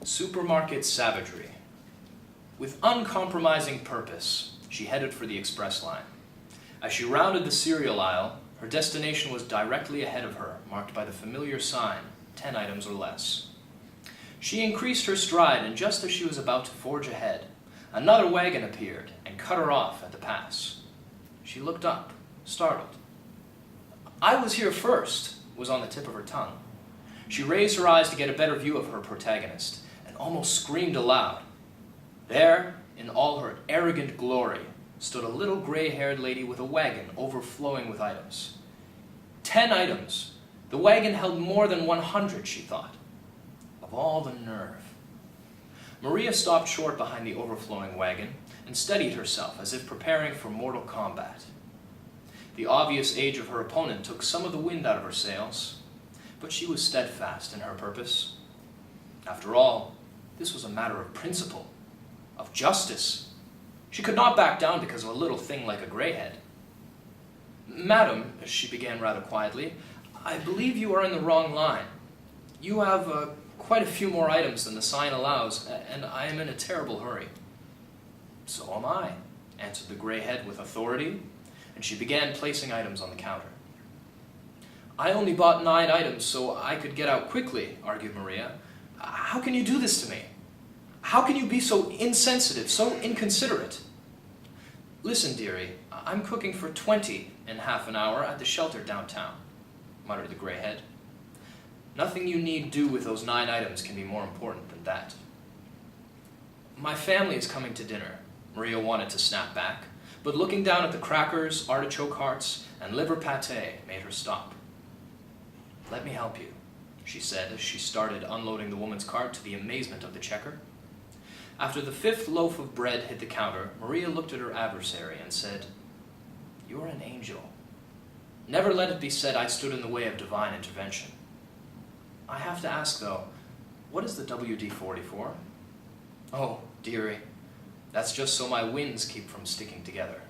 Supermarket Savagery. With uncompromising purpose, she headed for the express line. As she rounded the cereal aisle, her destination was directly ahead of her, marked by the familiar sign, 10 items or less. She increased her stride, and just as she was about to forge ahead, another wagon appeared and cut her off at the pass. She looked up, startled. "I was here first," was on the tip of her tongue. She raised her eyes to get a better view of her protagonist, and almost screamed aloud. There, in all her arrogant glory, stood a little gray-haired lady with a wagon overflowing with items. 10 items! The wagon held more than 100, she thought. Of all the nerve. Maria stopped short behind the overflowing wagon and steadied herself as if preparing for mortal combat. The obvious age of her opponent took some of the wind out of her sails, but she was steadfast in her purpose. After all, this was a matter of principle, of justice. She could not back down because of a little thing like a greyhead. "Madam," she began rather quietly, "I believe you are in the wrong line. You have quite a few more items than the sign allows, and I am in a terrible hurry." "So am I," answered the greyhead with authority, and she began placing items on the counter. "I only bought 9 items so I could get out quickly," argued Maria. "How can you do this to me? How can you be so insensitive, so inconsiderate?" "Listen, dearie, I'm cooking for 20 in half an hour at the shelter downtown," muttered the greyhead. "Nothing you need do with those 9 items can be more important than that." "My family is coming to dinner," Maria wanted to snap back, but looking down at the crackers, artichoke hearts, and liver pâté made her stop. "Let me help you," she said as she started unloading the woman's cart to the amazement of the checker. After the 5th loaf of bread hit the counter, Maria looked at her adversary and said, "You're an angel. Never let it be said I stood in the way of divine intervention. I have to ask, though, what is the WD-40 for?" "Oh, dearie, that's just so my wins keep from sticking together."